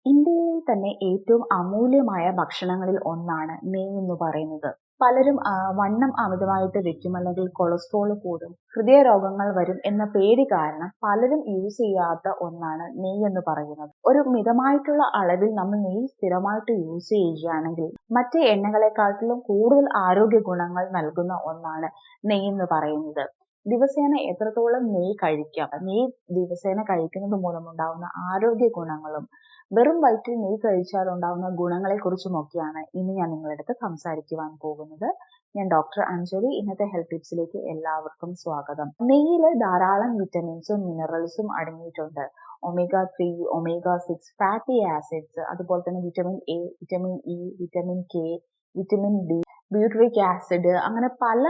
ഇന്ത്യയിൽ തന്നെ ഏറ്റവും അമൂല്യമായ ഭക്ഷണങ്ങളിൽ ഒന്നാണ് നെയ്യ് എന്ന് പറയുന്നത്. പലരും വണ്ണം അമിതമായിട്ട് വെക്കും, അല്ലെങ്കിൽ കൊളസ്ട്രോൾ കൂടും, ഹൃദയരോഗങ്ങൾ വരും എന്ന പേടി കാരണം പലരും യൂസ് ചെയ്യാത്ത ഒന്നാണ് നെയ്യ് എന്ന് പറയുന്നത്. ഒരു മിതമായിട്ടുള്ള അളവിൽ നമ്മൾ നെയ്യ് സ്ഥിരമായിട്ട് യൂസ് ചെയ്യുകയാണെങ്കിൽ മറ്റ് എണ്ണകളെക്കാട്ടിലും കൂടുതൽ ആരോഗ്യ ഗുണങ്ങൾ നൽകുന്ന ഒന്നാണ് നെയ്യ് എന്ന് പറയുന്നത്. ദിവസേന എത്രത്തോളം നെയ്യ് കഴിക്കാം, നെയ്യ് ദിവസേന കഴിക്കുന്നത് മൂലമുണ്ടാകുന്ന ആരോഗ്യ ഗുണങ്ങളും വെറും വയറ്റിൽ നെയ്യ് കഴിച്ചാൽ ഉണ്ടാകുന്ന ഗുണങ്ങളെക്കുറിച്ചുമൊക്കെയാണ് ഇന്ന് ഞാൻ നിങ്ങളുടെ അടുത്ത് സംസാരിക്കുവാൻ പോകുന്നത്. ഞാൻ ഡോക്ടർ അഞ്ജലി. ഇന്നത്തെ ഹെൽത്ത് ടിപ്സിലേക്ക് എല്ലാവർക്കും സ്വാഗതം. നെയ്യിൽ ധാരാളം വിറ്റമിൻസും മിനറൽസും അടങ്ങിയിട്ടുണ്ട്. ഒമേഗ 3, ഒമേഗ 6, ഫാറ്റി ആസിഡ്സ്, അതുപോലെ തന്നെ vitamin A, vitamin E, vitamin K, vitamin D, butyric acid, അങ്ങനെ പല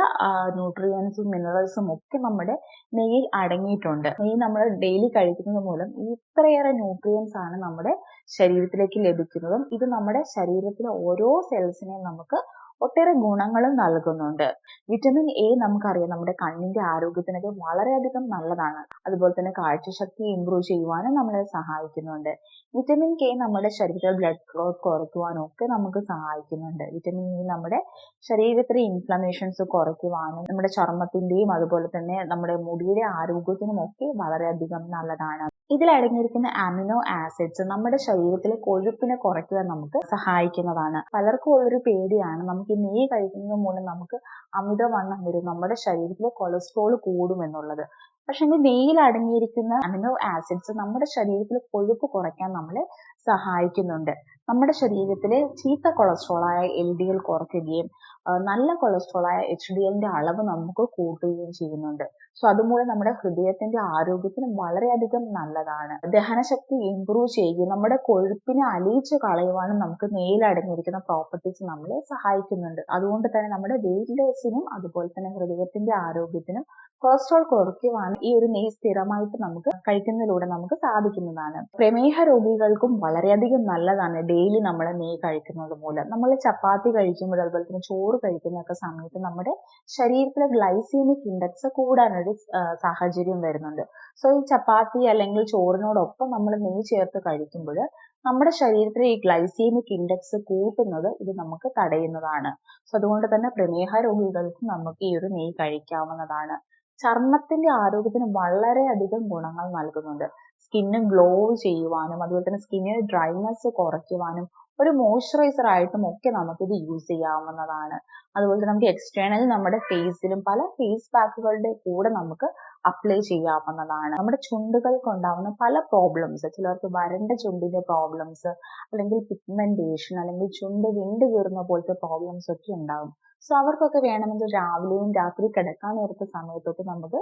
ന്യൂട്രിയൻസും മിനറൽസും ഒക്കെ നമ്മുടെ നെയ്യിൽ അടങ്ങിയിട്ടുണ്ട്. നെയ്യ് നമ്മൾ ഡെയിലി കഴിക്കുന്നത് മൂലം ഇത്രയേറെ ന്യൂട്രിയൻസ് ആണ് നമ്മുടെ ശരീരത്തിലേക്ക് ലഭിക്കുന്നതും ഇത് നമ്മുടെ ശരീരത്തിലെ ഓരോ സെൽസിനെയും നമുക്ക് ഒട്ടേറെ ഗുണങ്ങളും നൽകുന്നുണ്ട്. വിറ്റമിൻ എ നമുക്കറിയാം നമ്മുടെ കണ്ണിന്റെ ആരോഗ്യത്തിനൊക്കെ വളരെയധികം നല്ലതാണ്. അതുപോലെ തന്നെ കാഴ്ചശക്തി ഇംപ്രൂവ് ചെയ്യുവാനും നമ്മളെ സഹായിക്കുന്നുണ്ട്. വിറ്റമിൻ കെ നമ്മുടെ ശരീരത്തിലെ ബ്ലഡ് ക്ലോട്ട് കുറയ്ക്കുവാനും ഒക്കെ നമുക്ക് സഹായിക്കുന്നുണ്ട്. വിറ്റമിൻ ഇ നമ്മുടെ ശരീരത്തിലെ ഇൻഫ്ലമേഷൻസ് കുറയ്ക്കുവാനും നമ്മുടെ ചർമ്മത്തിന്റെയും അതുപോലെ തന്നെ നമ്മുടെ മുടിയുടെ ആരോഗ്യത്തിനും ഒക്കെ വളരെയധികം നല്ലതാണ്. ഇതിൽ അടങ്ങിയിരിക്കുന്ന അമിനോ ആസിഡ്സ് നമ്മുടെ ശരീരത്തിലെ കൊഴുപ്പിനെ കുറയ്ക്കുവാൻ നമുക്ക് സഹായിക്കുന്നതാണ്. പലർക്കും ഉള്ളൊരു പേടിയാണ് നമുക്ക് ഈ നെയ്യ് കഴിക്കുന്നത് മൂലം നമുക്ക് അമിതവണ്ണം വരും, നമ്മുടെ ശരീരത്തിലെ കൊളസ്ട്രോൾ കൂടും എന്നുള്ളത്. പക്ഷെ നെയ്യിൽ അടങ്ങിയിരിക്കുന്ന അമിനോ ആസിഡ്സ് നമ്മുടെ ശരീരത്തിലെ കൊഴുപ്പ് കുറയ്ക്കാൻ നമ്മളെ സഹായിക്കുന്നുണ്ട്. നമ്മുടെ ശരീരത്തിലെ ചീത്ത കൊളസ്ട്രോളായ LDL കുറയ്ക്കുകയും നല്ല കൊളസ്ട്രോളായ HDLന്റെ അളവ് നമുക്ക് കൂട്ടുകയും ചെയ്യുന്നുണ്ട്. സോ അതുമൂലം നമ്മുടെ ഹൃദയത്തിന്റെ ആരോഗ്യത്തിന് വളരെയധികം നല്ലതാണ്. ദഹനശക്തി ഇംപ്രൂവ് ചെയ്യുകയും നമ്മുടെ കൊഴുപ്പിനെ അലിയിച്ച് കളയുവാനും നമുക്ക് നെയ്യിൽ അടങ്ങിയിരിക്കുന്ന പ്രോപ്പർട്ടീസ് നമ്മളെ സഹായിക്കുന്നുണ്ട്. അതുകൊണ്ട് തന്നെ നമ്മുടെ വെയിറ്റ് ലോസിനും അതുപോലെ തന്നെ ഹൃദയത്തിന്റെ ആരോഗ്യത്തിനും കൊളസ്ട്രോൾ കുറയ്ക്കുവാനും ഈ ഒരു നെയ്യ് സ്ഥിരമായിട്ട് നമുക്ക് കഴിക്കുന്നതിലൂടെ നമുക്ക് സാധിക്കുന്നതാണ്. പ്രമേഹ രോഗികൾക്കും വളരെയധികം നല്ലതാണ് ഡെയിലി നമ്മൾ നെയ്യ് കഴിക്കുന്നത് മൂലം. നമ്മൾ ചപ്പാത്തി കഴിക്കുമ്പോൾ അതുപോലെ തന്നെ ചോറ് കഴിക്കുന്നൊക്കെ സമയത്ത് നമ്മുടെ ശരീരത്തിലെ ഗ്ലൈസീമിക് ഇൻഡെക്സ് കൂടാനൊരു സാഹചര്യം വരുന്നുണ്ട്. സോ ഈ ചപ്പാത്തി അല്ലെങ്കിൽ ചോറിനോടൊപ്പം നമ്മൾ നെയ്യ് ചേർത്ത് കഴിക്കുമ്പോൾ നമ്മുടെ ശരീരത്തിലെ ഈ ഗ്ലൈസീമിക് ഇൻഡെക്സ് കൂട്ടുന്നത് ഇത് നമുക്ക് തടയുന്നതാണ്. സോ അതുകൊണ്ട് തന്നെ പ്രമേഹ രോഗികൾക്കും നമുക്ക് ഈ ഒരു നെയ്യ് കഴിക്കാവുന്നതാണ്. ചർമ്മത്തിന്റെ ആരോഗ്യത്തിന് വളരെയധികം ഗുണങ്ങൾ നൽകുന്നുണ്ട്. സ്കിന്ന് ഗ്ലോ ചെയ്യുവാനും അതുപോലെ തന്നെ സ്കിന്നിന് ഡ്രൈനെസ് കുറയ്ക്കുവാനും ഒരു മോയ്സ്ചറൈസർ ആയിട്ടും ഒക്കെ നമുക്കിത് യൂസ് ചെയ്യാവുന്നതാണ്. അതുപോലെ തന്നെ നമുക്ക് എക്സ്റ്റേണലി നമ്മുടെ ഫേസിലും പല ഫേസ് പാക്കുകളുടെ കൂടെ നമുക്ക് അപ്ലൈ ചെയ്യാവുന്നതാണ്. നമ്മുടെ ചുണ്ടുകൾക്ക് ഉണ്ടാവുന്ന പല പ്രോബ്ലംസ്, ചിലർക്ക് വരണ്ട ചുണ്ടിന്റെ പ്രോബ്ലംസ്, അല്ലെങ്കിൽ പിഗ്മെന്റേഷൻ, അല്ലെങ്കിൽ ചുണ്ട് വിണ്ട് കീറുന്ന പോലത്തെ പ്രോബ്ലംസ് ഒക്കെ ഉണ്ടാവും. സോ അവർക്കൊക്കെ വേണമെങ്കിൽ രാവിലെയും രാത്രി കിടക്കാൻ നേരത്തെ സമയത്തൊക്കെ നമുക്ക്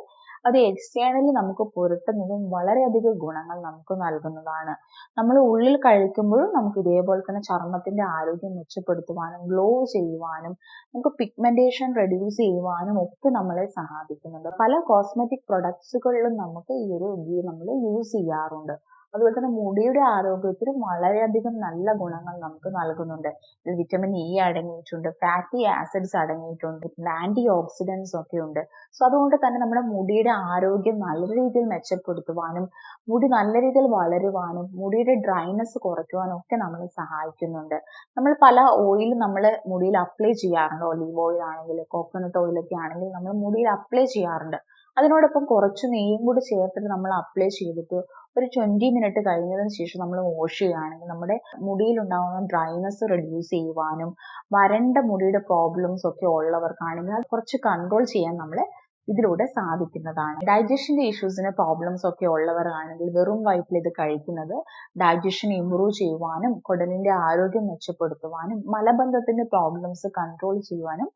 അത് എക്സ്റ്റേണലി നമുക്ക് പുരട്ടുന്നതും വളരെയധികം ഗുണങ്ങൾ നമുക്ക് നൽകുന്നതാണ്. നമ്മൾ ഉള്ളിൽ കഴിക്കുമ്പോഴും നമുക്ക് ഇതേപോലെ തന്നെ ചർമ്മത്തിന്റെ ആരോഗ്യം മെച്ചപ്പെടുത്തുവാനും ഗ്ലോ ചെയ്യുവാനും നമുക്ക് പിഗ്മെന്റേഷൻ റെഡ്യൂസ് ചെയ്യുവാനും ഒക്കെ നമ്മളെ സഹായിക്കുന്നുണ്ട്. പല കോസ്മെറ്റിക് പ്രൊഡക്ട്സുകളിലും നമുക്ക് ഈ ഒരു ഗീ നമ്മൾ യൂസ് ചെയ്യാറുണ്ട്. അതുപോലെ തന്നെ മുടിയുടെ ആരോഗ്യത്തിന് വളരെയധികം നല്ല ഗുണങ്ങൾ നമുക്ക് നൽകുന്നുണ്ട്. ഇതിൽ വിറ്റമിൻ ഇ അടങ്ങിയിട്ടുണ്ട്, ഫാറ്റി ആസിഡ്സ് അടങ്ങിയിട്ടുണ്ട്, ആന്റി ഓക്സിഡൻസ് ഒക്കെ ഉണ്ട്. സോ അതുകൊണ്ട് തന്നെ നമ്മുടെ മുടിയുടെ ആരോഗ്യം നല്ല രീതിയിൽ മെച്ചപ്പെടുത്തുവാനും മുടി നല്ല രീതിയിൽ വളരുവാനും മുടിയുടെ ഡ്രൈനെസ് കുറയ്ക്കുവാനും ഒക്കെ നമ്മളെ സഹായിക്കുന്നുണ്ട്. നമ്മൾ പല ഓയിൽ നമ്മൾ മുടിയിൽ അപ്ലൈ ചെയ്യാറുണ്ട്. ഒലീവ് ഓയിൽ ആണെങ്കിൽ, കോക്കനട്ട് ഓയിലൊക്കെ ആണെങ്കിൽ നമ്മൾ മുടിയിൽ അപ്ലൈ ചെയ്യാറുണ്ട്. അതിനോടൊപ്പം കുറച്ച് നെയ്യും കൂടി ചേർത്തിട്ട് നമ്മൾ അപ്ലൈ ചെയ്തിട്ട് ഒരു 20 മിനിറ്റ് കഴിഞ്ഞതിന് ശേഷം നമ്മൾ വാഷ് ചെയ്യുകയാണെങ്കിൽ നമ്മുടെ മുടിയിൽ ഉണ്ടാകുന്ന ഡ്രൈനെസ് റെഡ്യൂസ് ചെയ്യുവാനും വരണ്ട മുടിയുടെ പ്രോബ്ലംസ് ഒക്കെ ഉള്ളവർക്കാണെങ്കിൽ അത് കുറച്ച് കൺട്രോൾ ചെയ്യാൻ നമ്മളെ ഇതിലൂടെ സാധിക്കുന്നതാണ്. ഡൈജഷന്റെ ഇഷ്യൂസിന് പ്രോബ്ലംസ് ഒക്കെ ഉള്ളവരാണെങ്കിൽ വെറും വയറ്റിൽ ഇത് കഴിക്കുന്നത് ഡൈജഷൻ ഇംപ്രൂവ് ചെയ്യുവാനും കുടലിന്റെ ആരോഗ്യം മെച്ചപ്പെടുത്തുവാനും മലബന്ധത്തിന്റെ പ്രോബ്ലംസ് കൺട്രോൾ ചെയ്യുവാനും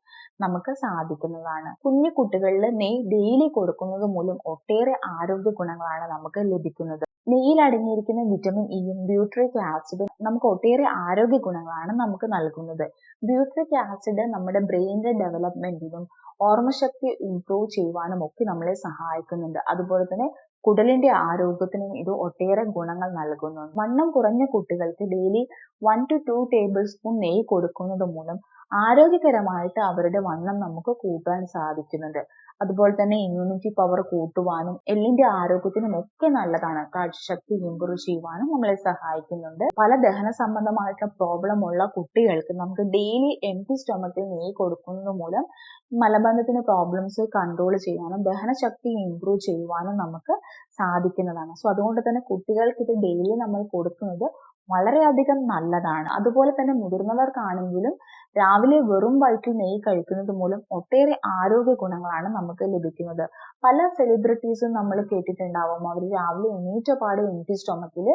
നമുക്ക് സാധിക്കുന്നതാണ്. കുഞ്ഞു കുട്ടികളിൽ നെയ്യ് ഡെയിലി കൊടുക്കുന്നത് മൂലം ഒട്ടേറെ ആരോഗ്യ ഗുണങ്ങളാണ് നമുക്ക് ലഭിക്കുന്നത്. നെയ്യിൽ അടങ്ങിയിരിക്കുന്ന വിറ്റമിൻ ഇയും ബ്യൂട്രിക് ആസിഡും നമുക്ക് ഒട്ടേറെ ആരോഗ്യ ഗുണങ്ങളാണ് നമുക്ക് നൽകുന്നത്. ബ്യൂട്രിക് ആസിഡ് നമ്മുടെ ബ്രെയിനിന്റെ ഡെവലപ്മെന്റിനും ഓർമ്മശക്തി ഇംപ്രൂവ് ചെയ്യുവാനും ഒക്കെ നമ്മളെ സഹായിക്കുന്നുണ്ട്. അതുപോലെ തന്നെ കുടലിന്റെ ആരോഗ്യത്തിനും ഇത് ഒട്ടേറെ ഗുണങ്ങൾ നൽകുന്നുണ്ട്. വണ്ണം കുറഞ്ഞ കുട്ടികൾക്ക് ഡെയിലി 1 to 2 ടേബിൾ സ്പൂൺ നെയ്യ് കൊടുക്കുന്നത് മൂലം ആരോഗ്യകരമായിട്ട് അവരുടെ വണ്ണം നമുക്ക് കൂട്ടാൻ സാധിക്കുന്നുണ്ട്. അതുപോലെ തന്നെ ഇമ്മ്യൂണിറ്റി പവർ കൂട്ടുവാനും എല്ലിന്റെ ആരോഗ്യത്തിനും ഒക്കെ നല്ലതാണ്. കാഴ്ചശക്തി ഇംപ്രൂവ് ചെയ്യുവാനും നമ്മളെ സഹായിക്കുന്നുണ്ട്. പല ദഹന സംബന്ധമായിട്ടുള്ള പ്രോബ്ലം ഉള്ള കുട്ടികൾക്ക് നമുക്ക് ഡെയിലി എംപ്റ്റി സ്റ്റൊമക്കിൽ നെയ്യ് കൊടുക്കുന്നത് മൂലം മലബന്ധത്തിന് പ്രോബ്ലംസ് കൺട്രോൾ ചെയ്യാനും ദഹനശക്തി ഇംപ്രൂവ് ചെയ്യുവാനും നമുക്ക് സാധിക്കുന്നതാണ്. സോ അതുകൊണ്ട് തന്നെ കുട്ടികൾക്ക് ഇത് ഡെയിലി നമ്മൾ കൊടുക്കുന്നത് വളരെയധികം നല്ലതാണ്. അതുപോലെ തന്നെ മുതിർന്നവർക്കാണെങ്കിലും രാവിലെ വെറും വയറ്റിൽ നെയ്യ് കഴിക്കുന്നത് മൂലം ഒട്ടേറെ ആരോഗ്യ ഗുണങ്ങളാണ് നമുക്ക് ലഭിക്കുന്നത്. പല സെലിബ്രിറ്റീസും നമ്മൾ കേട്ടിട്ടുണ്ടാവും, അവർ രാവിലെ എണീറ്റ പാടെ എംപ്റ്റി സ്റ്റൊമക്കിൽ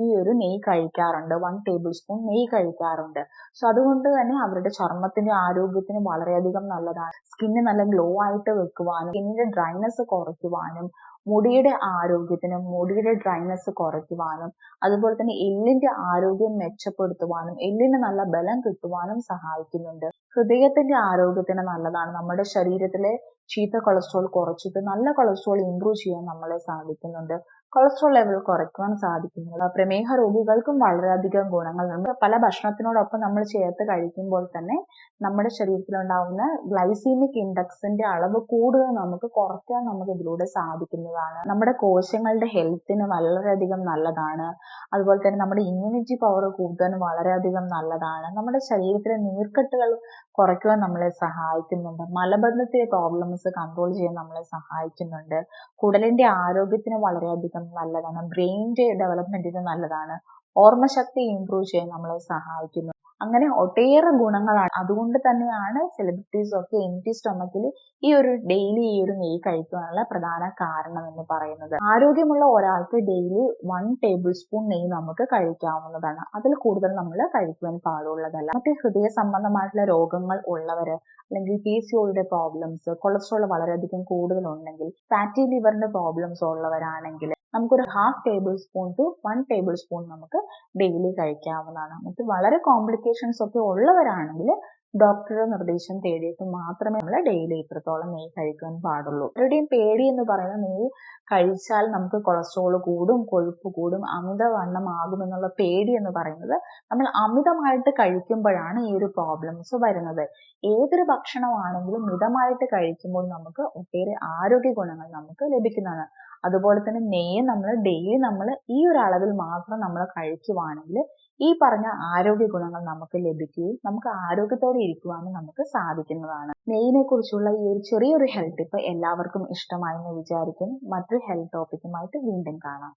ഈ ഒരു നെയ്യ് കഴിക്കാറുണ്ട്, 1 ടേബിൾ സ്പൂൺ നെയ്യ് കഴിക്കാറുണ്ട്. സോ അതുകൊണ്ട് തന്നെ അവരുടെ ചർമ്മത്തിന്റെ ആരോഗ്യത്തിന് വളരെയധികം നല്ലതാണ്. സ്കിന്ന് നല്ല ഗ്ലോ ആയിട്ട് വെക്കുവാനും സ്കിന്നിന്റെ ഡ്രൈനെസ് കുറയ്ക്കുവാനും മുടിയുടെ ആരോഗ്യത്തിനും മുടിയുടെ ഡ്രൈനെസ് കുറയ്ക്കുവാനും അതുപോലെ തന്നെ എല്ലിന്റെ ആരോഗ്യം മെച്ചപ്പെടുത്തുവാനും എല്ലിന് നല്ല ബലം കിട്ടുവാനും സഹായിക്കുന്നുണ്ട്. ഹൃദയത്തിന്റെ ആരോഗ്യത്തിന് നല്ലതാണ്. നമ്മുടെ ശരീരത്തിലെ ചീത്ത കൊളസ്ട്രോൾ കുറച്ചിട്ട് നല്ല കൊളസ്ട്രോൾ ഇംപ്രൂവ് ചെയ്യാൻ നമ്മളെ സാധിക്കുന്നുണ്ട്. കൊളസ്ട്രോൾ ലെവൽ കുറയ്ക്കുവാൻ സാധിക്കുന്നുണ്ട്. പ്രമേഹ രോഗികൾക്കും വളരെയധികം ഗുണങ്ങളുണ്ട്. പല ഭക്ഷണത്തിനോടൊപ്പം നമ്മൾ ചേർത്ത് കഴിക്കുമ്പോൾ തന്നെ നമ്മുടെ ശരീരത്തിലുണ്ടാവുന്ന ഗ്ലൈസീമിക് ഇൻഡെക്സിന്റെ അളവ് കൂടുതൽ നമുക്ക് കുറയ്ക്കാൻ നമുക്ക് ഇതിലൂടെ സാധിക്കുന്നതാണ്. നമ്മുടെ കോശങ്ങളുടെ ഹെൽത്തിന് വളരെയധികം നല്ലതാണ്. അതുപോലെ തന്നെ നമ്മുടെ ഇമ്മ്യൂണിറ്റി പവർ കൂട്ടാൻ വളരെയധികം നല്ലതാണ്. നമ്മുടെ ശരീരത്തിലെ നീർക്കെട്ടുകൾ കുറയ്ക്കുവാൻ നമ്മളെ സഹായിക്കുന്നുണ്ട്. മലബന്ധത്തിലെ പ്രോബ്ലംസ് കൺട്രോൾ ചെയ്യാൻ നമ്മളെ സഹായിക്കുന്നുണ്ട്. കുടലിന്റെ ആരോഗ്യത്തിന് വളരെയധികം നല്ലതാണ്. ബ്രെയിനിന്റെ ഡെവലപ്മെന്റിന് നല്ലതാണ്. ഓർമ്മശക്തി ഇംപ്രൂവ് ചെയ്യാൻ നമ്മളെ സഹായിക്കുന്നു. അങ്ങനെ ഒട്ടേറെ ഗുണങ്ങളാണ്. അതുകൊണ്ട് തന്നെയാണ് സെലിബ്രിറ്റീസ് ഒക്കെ എംപ്റ്റി സ്റ്റൊമക്കിൽ ഈ ഒരു നെയ്യ് കഴിക്കാനുള്ള പ്രധാന കാരണം എന്ന് പറയുന്നത്. ആരോഗ്യമുള്ള ഒരാൾക്ക് ഡെയിലി 1 ടേബിൾ സ്പൂൺ നെയ്യ് നമുക്ക് കഴിക്കാവുന്നതാണ്. അതിൽ കൂടുതൽ നമ്മൾ കഴിക്കുവാൻ പാടുള്ളതല്ല. മറ്റ് ഹൃദയ സംബന്ധമായിട്ടുള്ള രോഗങ്ങൾ ഉള്ളവര് അല്ലെങ്കിൽ PCOD പ്രോബ്ലംസ്, കൊളസ്ട്രോൾ വളരെയധികം കൂടുതലുണ്ടെങ്കിൽ, ഫാറ്റി ലിവറിന്റെ പ്രോബ്ലംസ് ഉള്ളവരാണെങ്കിൽ നമുക്കൊരു 1/2 tablespoon to 1 tablespoon നമുക്ക് ഡെയിലി കഴിക്കാവുന്നതാണ്. മറ്റ് വളരെ കോംപ്ലിക്കേഷൻസ് ഒക്കെ ഉള്ളവരാണെങ്കിൽ ഡോക്ടറുടെ നിർദ്ദേശം തേടിയിട്ട് മാത്രമേ നമ്മൾ ഡെയിലി ഇത്രത്തോളം നെയ്യ് കഴിക്കാൻ പാടുള്ളൂ. അവരുടെയും പേടി എന്ന് പറയുന്നത് നെയ്യ് കഴിച്ചാൽ നമുക്ക് കൊളസ്ട്രോൾ കൂടും, കൊഴുപ്പ് കൂടും, അമിതവണ്ണം ആകുമെന്നുള്ള പേടി എന്ന് പറയുന്നത് നമ്മൾ അമിതമായിട്ട് കഴിക്കുമ്പോഴാണ് ഈ ഒരു പ്രോബ്ലംസ് വരുന്നത്. ഏതൊരു ഭക്ഷണമാണെങ്കിലും മിതമായിട്ട് കഴിക്കുമ്പോൾ നമുക്ക് ഒട്ടേറെ ആരോഗ്യ ഗുണങ്ങൾ നമുക്ക് ലഭിക്കുന്നതാണ്. അതുപോലെ തന്നെ നെയ്യ് നമ്മൾ ഡെയിലി ഈ ഒരു അളവിൽ മാത്രം നമ്മൾ കഴിക്കുവാണെങ്കിൽ ഈ പറഞ്ഞ ആരോഗ്യ ഗുണങ്ങൾ നമുക്ക് ലഭിക്കുകയും നമുക്ക് ആരോഗ്യത്തോടെ ഇരിക്കുവാനും നമുക്ക് സാധിക്കുന്നതാണ്. നെയ്യിനെ കുറിച്ചുള്ള ഈ ഒരു ചെറിയൊരു ഹെൽത്ത് ടിപ്പ് എല്ലാവർക്കും ഇഷ്ടമായി എന്ന് വിചാരിക്കുന്നു. മറ്റൊരു ഹെൽത്ത് ടോപ്പിക്കുമായിട്ട് വീണ്ടും കാണാം.